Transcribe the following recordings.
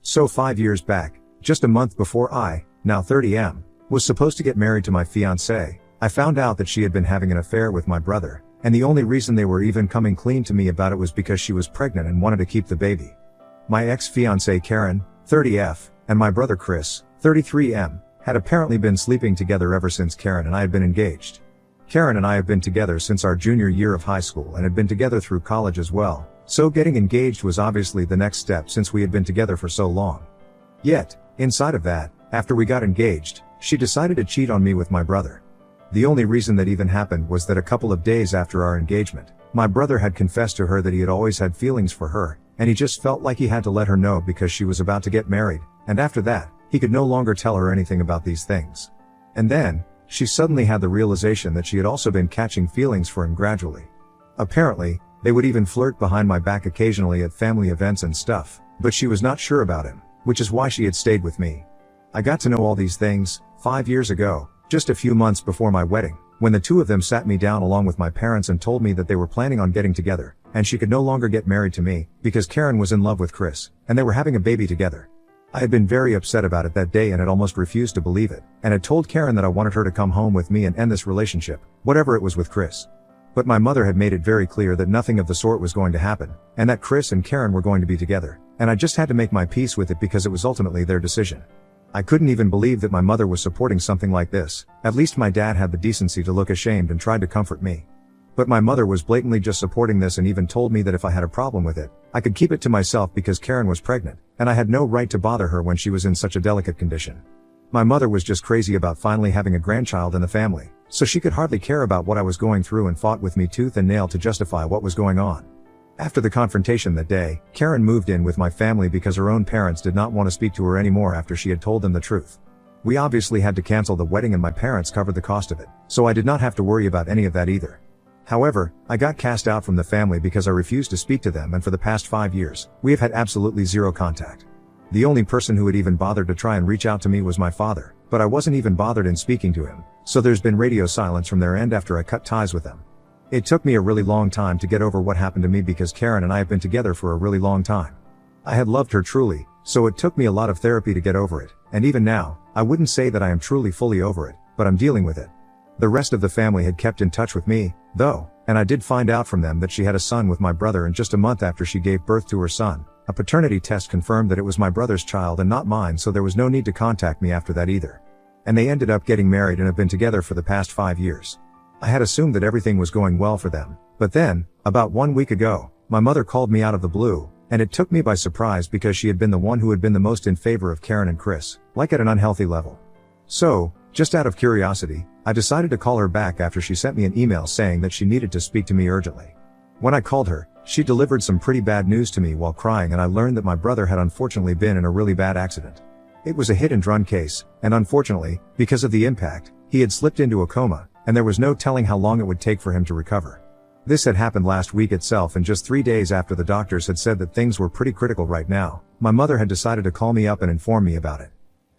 So 5 years back, just a month before I, now 30 was supposed to get married to my fiancée, I found out that she had been having an affair with my brother, and the only reason they were even coming clean to me about it was because she was pregnant and wanted to keep the baby. My ex-fiancée Karen, 30F, and my brother Chris, 33M, had apparently been sleeping together ever since Karen and I had been engaged. Karen and I have been together since our junior year of high school and had been together through college as well, so getting engaged was obviously the next step since we had been together for so long. Yet, inside of that, after we got engaged, she decided to cheat on me with my brother. The only reason that even happened was that a couple of days after our engagement, my brother had confessed to her that he had always had feelings for her, and he just felt like he had to let her know because she was about to get married, and after that, he could no longer tell her anything about these things. And then, she suddenly had the realization that she had also been catching feelings for him gradually. Apparently, they would even flirt behind my back occasionally at family events and stuff, but she was not sure about him, which is why she had stayed with me. I got to know all these things 5 years ago, just a few months before my wedding, when the two of them sat me down along with my parents and told me that they were planning on getting together, and she could no longer get married to me, because Karen was in love with Chris, and they were having a baby together. I had been very upset about it that day and had almost refused to believe it, and had told Karen that I wanted her to come home with me and end this relationship, whatever it was with Chris. But my mother had made it very clear that nothing of the sort was going to happen, and that Chris and Karen were going to be together, and I just had to make my peace with it because it was ultimately their decision. I couldn't even believe that my mother was supporting something like this. At least my dad had the decency to look ashamed and tried to comfort me. But my mother was blatantly just supporting this and even told me that if I had a problem with it, I could keep it to myself because Karen was pregnant, and I had no right to bother her when she was in such a delicate condition. My mother was just crazy about finally having a grandchild in the family, so she could hardly care about what I was going through and fought with me tooth and nail to justify what was going on. After the confrontation that day, Karen moved in with my family because her own parents did not want to speak to her anymore after she had told them the truth. We obviously had to cancel the wedding and my parents covered the cost of it, so I did not have to worry about any of that either. However, I got cast out from the family because I refused to speak to them, and for the past 5 years, we have had absolutely zero contact. The only person who had even bothered to try and reach out to me was my father, but I wasn't even bothered in speaking to him, so there's been radio silence from their end after I cut ties with them. It took me a really long time to get over what happened to me because Karen and I have been together for a really long time. I had loved her truly, so it took me a lot of therapy to get over it, and even now, I wouldn't say that I am truly fully over it, but I'm dealing with it. The rest of the family had kept in touch with me, though, and I did find out from them that she had a son with my brother, and just a month after she gave birth to her son, a paternity test confirmed that it was my brother's child and not mine, so there was no need to contact me after that either. And they ended up getting married and have been together for the past 5 years. I had assumed that everything was going well for them, but then, about 1 week ago, my mother called me out of the blue, and it took me by surprise because she had been the one who had been the most in favor of Karen and Chris, like at an unhealthy level. So, just out of curiosity, I decided to call her back after she sent me an email saying that she needed to speak to me urgently. When I called her, she delivered some pretty bad news to me while crying, and I learned that my brother had unfortunately been in a really bad accident. It was a hit and run case, and unfortunately, because of the impact, he had slipped into a coma, and there was no telling how long it would take for him to recover. This had happened last week itself, and just 3 days after the doctors had said that things were pretty critical right now, my mother had decided to call me up and inform me about it.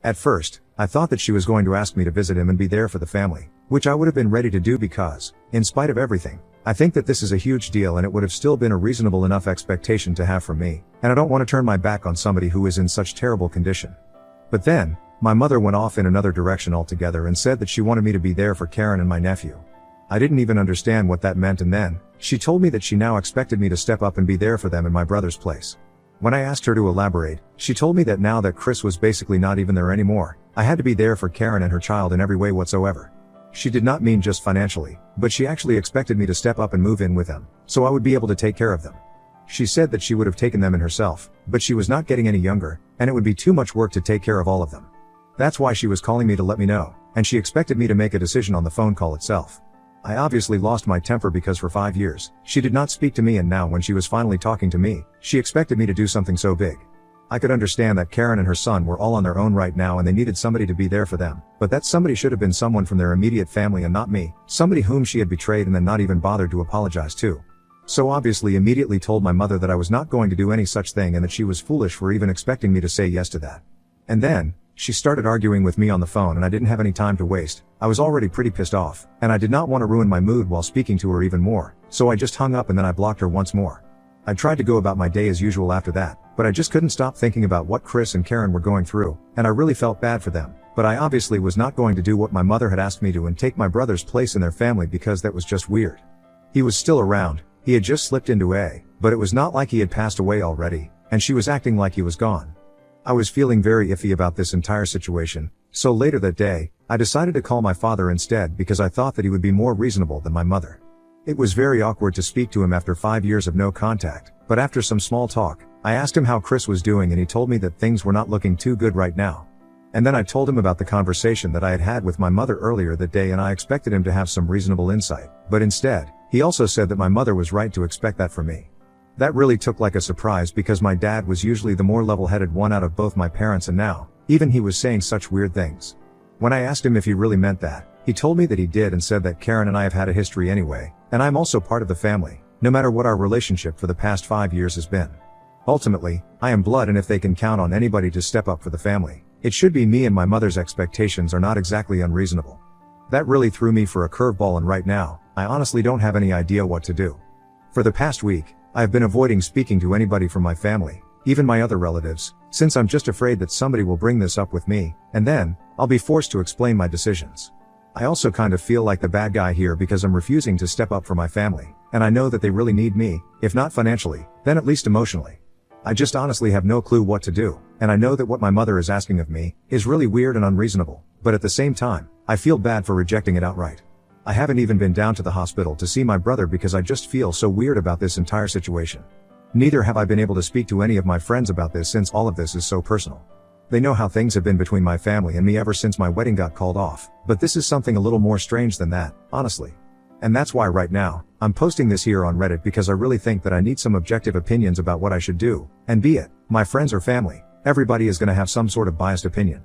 At first, I thought that she was going to ask me to visit him and be there for the family, which I would have been ready to do because, in spite of everything, I think that this is a huge deal and it would have still been a reasonable enough expectation to have from me, and I don't want to turn my back on somebody who is in such terrible condition. But then, my mother went off in another direction altogether and said that she wanted me to be there for Karen and my nephew. I didn't even understand what that meant, and then, she told me that she now expected me to step up and be there for them in my brother's place. When I asked her to elaborate, she told me that now that Chris was basically not even there anymore, I had to be there for Karen and her child in every way whatsoever. She did not mean just financially, but she actually expected me to step up and move in with them, so I would be able to take care of them. She said that she would have taken them in herself, but she was not getting any younger, and it would be too much work to take care of all of them. That's why she was calling me to let me know, and she expected me to make a decision on the phone call itself. I obviously lost my temper because for 5 years, she did not speak to me, and now when she was finally talking to me, she expected me to do something so big. I could understand that Karen and her son were all on their own right now and they needed somebody to be there for them, but that somebody should have been someone from their immediate family and not me, somebody whom she had betrayed and then not even bothered to apologize to. So obviously immediately told my mother that I was not going to do any such thing and that she was foolish for even expecting me to say yes to that. And then, she started arguing with me on the phone and I didn't have any time to waste. I was already pretty pissed off, and I did not want to ruin my mood while speaking to her even more, so I just hung up and then I blocked her once more. I tried to go about my day as usual after that, but I just couldn't stop thinking about what Chris and Karen were going through, and I really felt bad for them. But I obviously was not going to do what my mother had asked me to and take my brother's place in their family because that was just weird. He was still around, he had just slipped into but it was not like he had passed away already, and she was acting like he was gone. I was feeling very iffy about this entire situation, so later that day, I decided to call my father instead because I thought that he would be more reasonable than my mother. It was very awkward to speak to him after 5 years of no contact, but after some small talk, I asked him how Chris was doing and he told me that things were not looking too good right now. And then I told him about the conversation that I had had with my mother earlier that day, and I expected him to have some reasonable insight, but instead, he also said that my mother was right to expect that from me. That really took like a surprise because my dad was usually the more level-headed one out of both my parents, and now, even he was saying such weird things. When I asked him if he really meant that, he told me that he did and said that Karen and I have had a history anyway, and I'm also part of the family, no matter what our relationship for the past 5 years has been. Ultimately, I am blood, and if they can count on anybody to step up for the family, it should be me, and my mother's expectations are not exactly unreasonable. That really threw me for a curveball, and right now, I honestly don't have any idea what to do. For the past week, I have been avoiding speaking to anybody from my family, even my other relatives, since I'm just afraid that somebody will bring this up with me, and then, I'll be forced to explain my decisions. I also kind of feel like the bad guy here because I'm refusing to step up for my family, and I know that they really need me, if not financially, then at least emotionally. I just honestly have no clue what to do, and I know that what my mother is asking of me is really weird and unreasonable, but at the same time, I feel bad for rejecting it outright. I haven't even been down to the hospital to see my brother because I just feel so weird about this entire situation. Neither have I been able to speak to any of my friends about this since all of this is so personal. They know how things have been between my family and me ever since my wedding got called off, but this is something a little more strange than that, honestly. And that's why right now, I'm posting this here on Reddit because I really think that I need some objective opinions about what I should do, and be it my friends or family, everybody is gonna have some sort of biased opinion.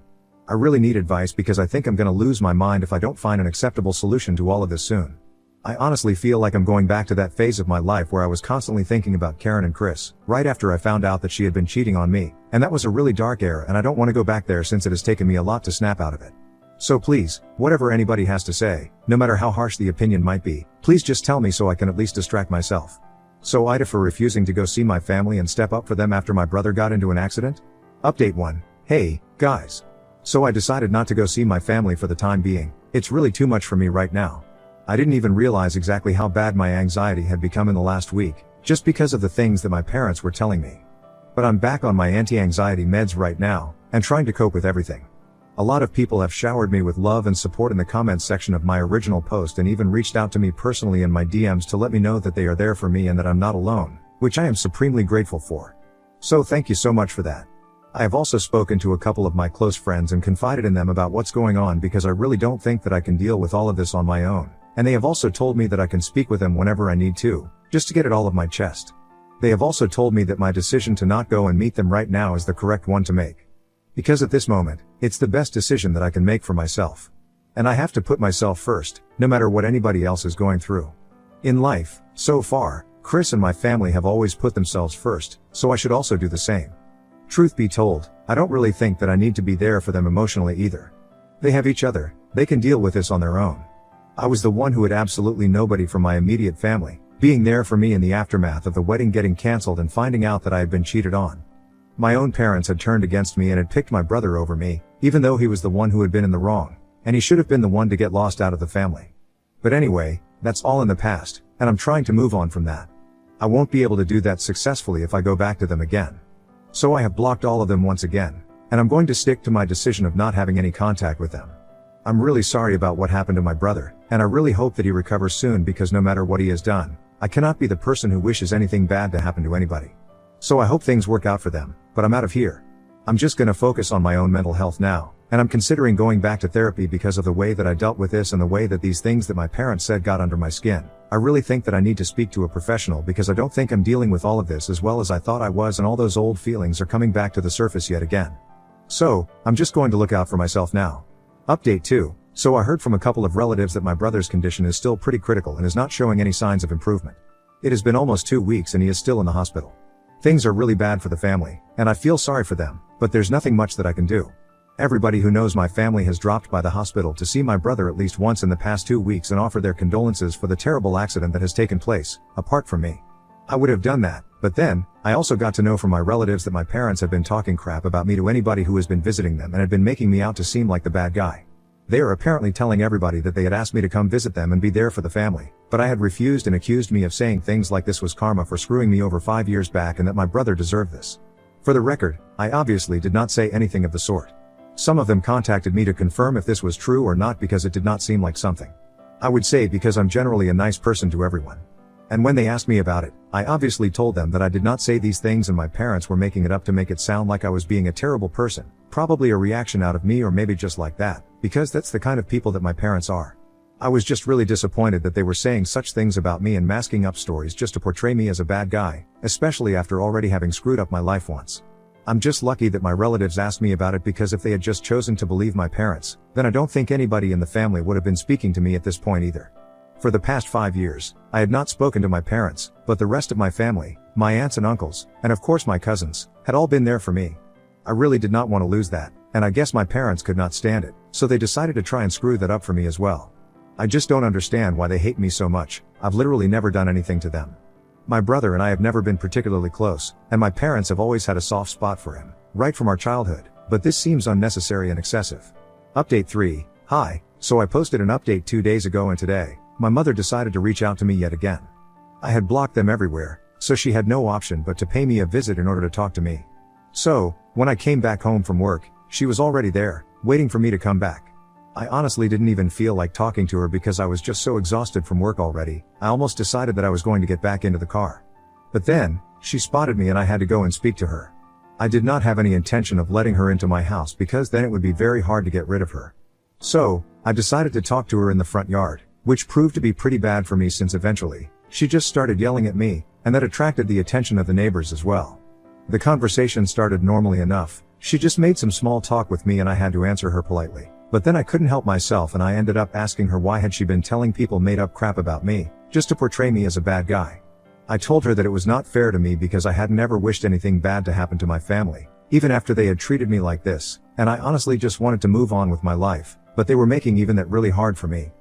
I really need advice because I think I'm gonna lose my mind if I don't find an acceptable solution to all of this soon. I honestly feel like I'm going back to that phase of my life where I was constantly thinking about Karen and Chris, right after I found out that she had been cheating on me, and that was a really dark era, and I don't want to go back there since it has taken me a lot to snap out of it. So please, whatever anybody has to say, no matter how harsh the opinion might be, please just tell me so I can at least distract myself. So Ida for refusing to go see my family and step up for them after my brother got into an accident? Update 1. Hey, guys. So I decided not to go see my family for the time being. It's really too much for me right now. I didn't even realize exactly how bad my anxiety had become in the last week, just because of the things that my parents were telling me. But I'm back on my anti-anxiety meds right now, and trying to cope with everything. A lot of people have showered me with love and support in the comments section of my original post and even reached out to me personally in my DMs to let me know that they are there for me and that I'm not alone, which I am supremely grateful for. So thank you so much for that. I have also spoken to a couple of my close friends and confided in them about what's going on because I really don't think that I can deal with all of this on my own. And they have also told me that I can speak with them whenever I need to, just to get it all off my chest. They have also told me that my decision to not go and meet them right now is the correct one to make. Because at this moment, it's the best decision that I can make for myself. And I have to put myself first, no matter what anybody else is going through. In life, so far, Chris and my family have always put themselves first, so I should also do the same. Truth be told, I don't really think that I need to be there for them emotionally either. They have each other, they can deal with this on their own. I was the one who had absolutely nobody from my immediate family, being there for me in the aftermath of the wedding getting cancelled and finding out that I had been cheated on. My own parents had turned against me and had picked my brother over me, even though he was the one who had been in the wrong, and he should have been the one to get lost out of the family. But anyway, that's all in the past, and I'm trying to move on from that. I won't be able to do that successfully if I go back to them again. So I have blocked all of them once again, and I'm going to stick to my decision of not having any contact with them. I'm really sorry about what happened to my brother, and I really hope that he recovers soon because no matter what he has done, I cannot be the person who wishes anything bad to happen to anybody. So I hope things work out for them, but I'm out of here. I'm just gonna focus on my own mental health now, and I'm considering going back to therapy because of the way that I dealt with this and the way that these things that my parents said got under my skin. I really think that I need to speak to a professional because I don't think I'm dealing with all of this as well as I thought I was, and all those old feelings are coming back to the surface yet again. So, I'm just going to look out for myself now. Update 2. So I heard from a couple of relatives that my brother's condition is still pretty critical and is not showing any signs of improvement. It has been almost 2 weeks and he is still in the hospital. Things are really bad for the family, and I feel sorry for them, but there's nothing much that I can do. Everybody who knows my family has dropped by the hospital to see my brother at least once in the past 2 weeks and offer their condolences for the terrible accident that has taken place, apart from me. I would have done that, But then, I also got to know from my relatives that my parents had been talking crap about me to anybody who has been visiting them and had been making me out to seem like the bad guy. They are apparently telling everybody that they had asked me to come visit them and be there for the family, but I had refused and accused me of saying things like this was karma for screwing me over 5 years back and that my brother deserved this. For the record, I obviously did not say anything of the sort. Some of them contacted me to confirm if this was true or not because it did not seem like something I would say because I'm generally a nice person to everyone. And when they asked me about it, I obviously told them that I did not say these things and my parents were making it up to make it sound like I was being a terrible person, probably a reaction out of me or maybe just like that, because that's the kind of people that my parents are. I was just really disappointed that they were saying such things about me and masking up stories just to portray me as a bad guy, especially after already having screwed up my life once. I'm just lucky that my relatives asked me about it because if they had just chosen to believe my parents, then I don't think anybody in the family would have been speaking to me at this point either. For the past 5 years, I had not spoken to my parents, but the rest of my family, my aunts and uncles, and of course my cousins, had all been there for me. I really did not want to lose that, and I guess my parents could not stand it, so they decided to try and screw that up for me as well. I just don't understand why they hate me so much. I've literally never done anything to them. My brother and I have never been particularly close, and my parents have always had a soft spot for him, right from our childhood, but this seems unnecessary and excessive. Update 3, hi, so I posted an update 2 days ago and today, my mother decided to reach out to me yet again. I had blocked them everywhere, so she had no option but to pay me a visit in order to talk to me. So, when I came back home from work, she was already there, waiting for me to come back. I honestly didn't even feel like talking to her because I was just so exhausted from work already, I almost decided that I was going to get back into the car. But then, she spotted me and I had to go and speak to her. I did not have any intention of letting her into my house because then it would be very hard to get rid of her. So, I decided to talk to her in the front yard, which proved to be pretty bad for me since eventually, she just started yelling at me, and that attracted the attention of the neighbors as well. The conversation started normally enough, she just made some small talk with me and I had to answer her politely. But then I couldn't help myself and I ended up asking her why had she been telling people made up crap about me, just to portray me as a bad guy. I told her that it was not fair to me because I had never wished anything bad to happen to my family, even after they had treated me like this, and I honestly just wanted to move on with my life, but they were making even that really hard for me.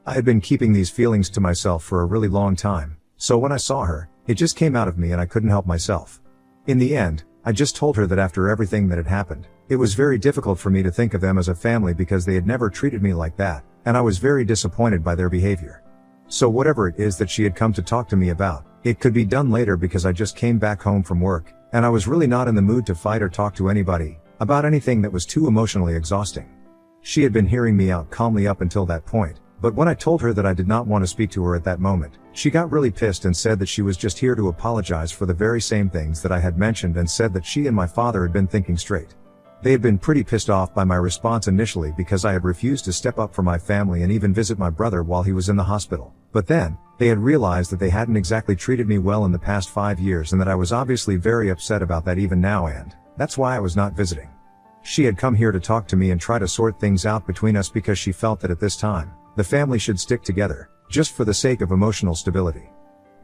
I had been keeping these feelings to myself for a really long time, so when I saw her, it just came out of me and I couldn't help myself. In the end, I just told her that after everything that had happened, it was very difficult for me to think of them as a family because they had never treated me like that, and I was very disappointed by their behavior. So whatever it is that she had come to talk to me about, it could be done later because I just came back home from work, and I was really not in the mood to fight or talk to anybody about anything that was too emotionally exhausting. She had been hearing me out calmly up until that point, but when I told her that I did not want to speak to her at that moment, she got really pissed and said that she was just here to apologize for the very same things that I had mentioned and said that she and my father had been thinking straight. They had been pretty pissed off by my response initially because I had refused to step up for my family and even visit my brother while he was in the hospital. But then, they had realized that they hadn't exactly treated me well in the past 5 years and that I was obviously very upset about that even now, and that's why I was not visiting. She had come here to talk to me and try to sort things out between us because she felt that at this time, the family should stick together, just for the sake of emotional stability.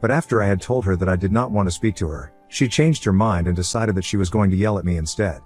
But after I had told her that I did not want to speak to her, she changed her mind and decided that she was going to yell at me instead.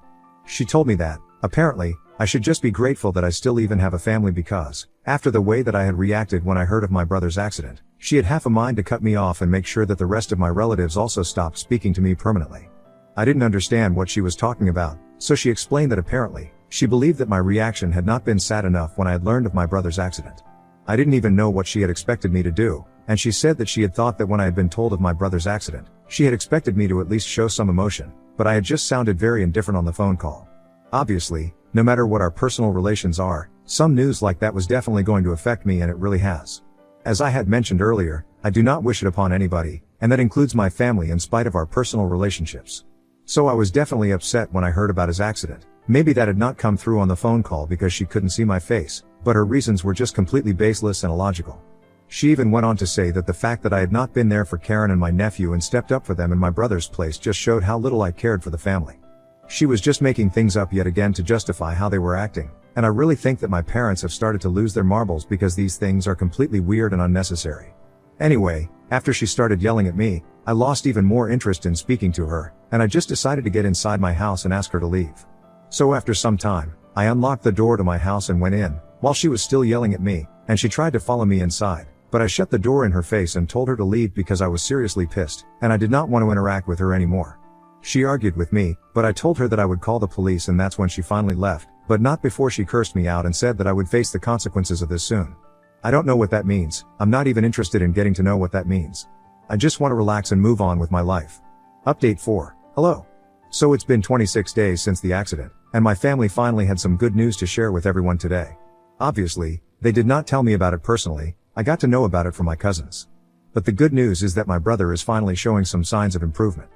She told me that, apparently, I should just be grateful that I still even have a family because, after the way that I had reacted when I heard of my brother's accident, she had half a mind to cut me off and make sure that the rest of my relatives also stopped speaking to me permanently. I didn't understand what she was talking about, so she explained that apparently, she believed that my reaction had not been sad enough when I had learned of my brother's accident. I didn't even know what she had expected me to do, and she said that she had thought that when I had been told of my brother's accident, she had expected me to at least show some emotion, but I had just sounded very indifferent on the phone call. Obviously, no matter what our personal relations are, some news like that was definitely going to affect me and it really has. As I had mentioned earlier, I do not wish it upon anybody, and that includes my family in spite of our personal relationships. So I was definitely upset when I heard about his accident. Maybe that had not come through on the phone call because she couldn't see my face, but her reasons were just completely baseless and illogical. She even went on to say that the fact that I had not been there for Karen and my nephew and stepped up for them in my brother's place just showed how little I cared for the family. She was just making things up yet again to justify how they were acting, and I really think that my parents have started to lose their marbles because these things are completely weird and unnecessary. Anyway, after she started yelling at me, I lost even more interest in speaking to her, and I just decided to get inside my house and ask her to leave. So after some time, I unlocked the door to my house and went in, while she was still yelling at me, and she tried to follow me inside, but I shut the door in her face and told her to leave because I was seriously pissed, and I did not want to interact with her anymore. She argued with me, but I told her that I would call the police, and that's when she finally left, but not before she cursed me out and said that I would face the consequences of this soon. I don't know what that means. I'm not even interested in getting to know what that means. I just want to relax and move on with my life. Update 4. Hello. So it's been 26 days since the accident, and my family finally had some good news to share with everyone today. Obviously, they did not tell me about it personally. I got to know about it from my cousins. But the good news is that my brother is finally showing some signs of improvement.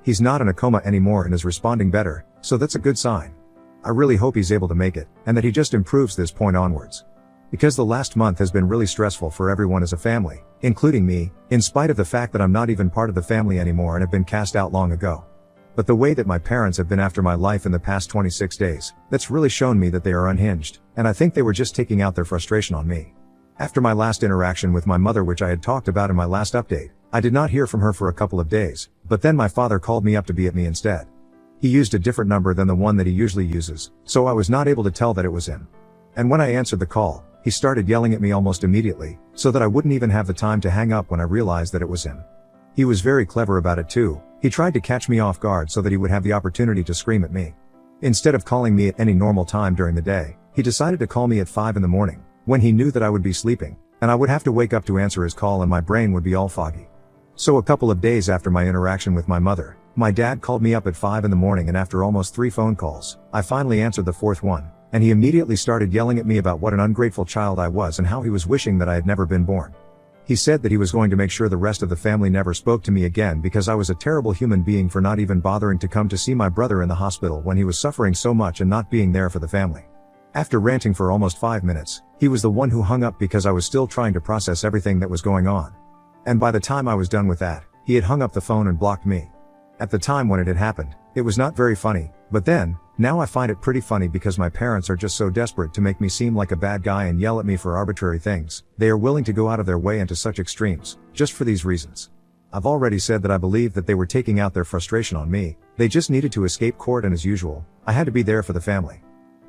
He's not in a coma anymore and is responding better, so that's a good sign. I really hope he's able to make it, and that he just improves this point onwards. Because the last month has been really stressful for everyone as a family, including me, in spite of the fact that I'm not even part of the family anymore and have been cast out long ago. But the way that my parents have been after my life in the past 26 days, that's really shown me that they are unhinged, and I think they were just taking out their frustration on me. After my last interaction with my mother, which I had talked about in my last update, I did not hear from her for a couple of days, but then my father called me up to be at me instead. He used a different number than the one that he usually uses, so I was not able to tell that it was him. And when I answered the call, he started yelling at me almost immediately, so that I wouldn't even have the time to hang up when I realized that it was him. He was very clever about it too. He tried to catch me off guard so that he would have the opportunity to scream at me. Instead of calling me at any normal time during the day, he decided to call me at 5 in the morning, when he knew that I would be sleeping, and I would have to wake up to answer his call and my brain would be all foggy. So a couple of days after my interaction with my mother, my dad called me up at 5 in the morning, and after almost 3 phone calls, I finally answered the 4th one, and he immediately started yelling at me about what an ungrateful child I was and how he was wishing that I had never been born. He said that he was going to make sure the rest of the family never spoke to me again because I was a terrible human being for not even bothering to come to see my brother in the hospital when he was suffering so much and not being there for the family. After ranting for almost 5 minutes, he was the one who hung up because I was still trying to process everything that was going on. And by the time I was done with that, he had hung up the phone and blocked me. At the time when it had happened, it was not very funny, but then, now I find it pretty funny because my parents are just so desperate to make me seem like a bad guy and yell at me for arbitrary things. They are willing to go out of their way into such extremes, just for these reasons. I've already said that I believe that they were taking out their frustration on me. They just needed to escape court, and as usual, I had to be there for the family.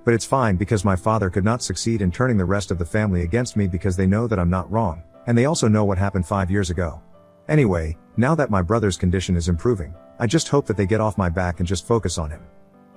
But it's fine because my father could not succeed in turning the rest of the family against me because they know that I'm not wrong, and they also know what happened 5 years ago. Anyway, now that my brother's condition is improving, I just hope that they get off my back and just focus on him.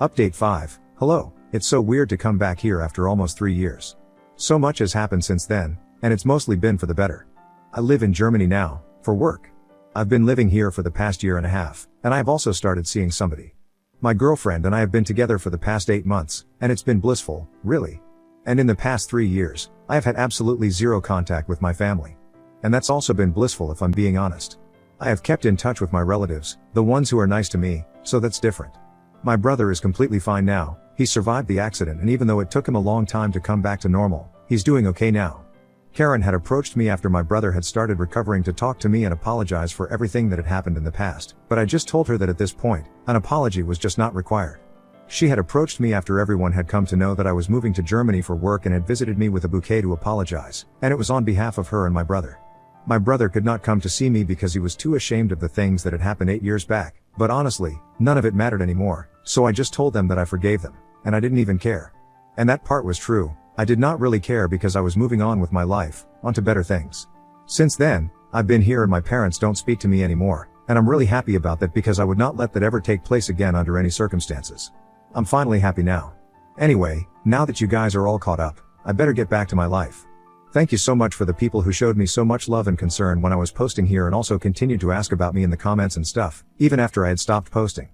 Update 5. Hello. It's so weird to come back here after almost 3 years. So much has happened since then, and it's mostly been for the better. I live in Germany now, for work. I've been living here for the past year and a half, and I have also started seeing somebody. My girlfriend and I have been together for the past 8 months, and it's been blissful, really. And in the past 3 years, I have had absolutely zero contact with my family. And that's also been blissful if I'm being honest. I have kept in touch with my relatives, the ones who are nice to me, so that's different. My brother is completely fine now. He survived the accident, and even though it took him a long time to come back to normal, he's doing okay now. Karen had approached me after my brother had started recovering to talk to me and apologize for everything that had happened in the past, but I just told her that at this point, an apology was just not required. She had approached me after everyone had come to know that I was moving to Germany for work and had visited me with a bouquet to apologize, and it was on behalf of her and my brother. My brother could not come to see me because he was too ashamed of the things that had happened 8 years back, but honestly, none of it mattered anymore, so I just told them that I forgave them, and I didn't even care. And that part was true. I did not really care because I was moving on with my life, onto better things. Since then, I've been here and my parents don't speak to me anymore, and I'm really happy about that because I would not let that ever take place again under any circumstances. I'm finally happy now. Anyway, now that you guys are all caught up, I better get back to my life. Thank you so much for the people who showed me so much love and concern when I was posting here and also continued to ask about me in the comments and stuff, even after I had stopped posting.